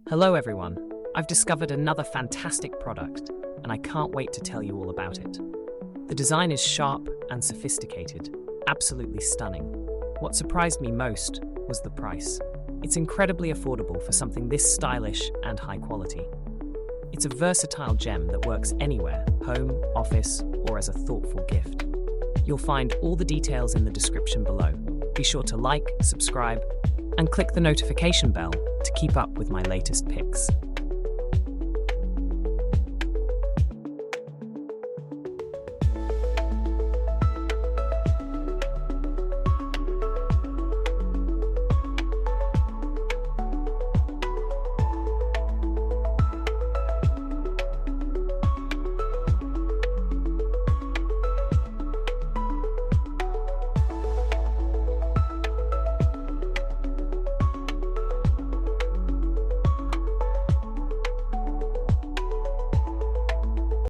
Hello everyone, I've discovered another fantastic product and I can't wait to tell you all about it. The design is sharp and sophisticated, absolutely stunning. What surprised me most was the price. It's incredibly affordable for something this stylish and high quality. It's a versatile gem that works anywhere, home, office, or as a thoughtful gift. You'll find all the details in the description below. Be sure to like, subscribe, and click the notification bell to keep up with my latest picks.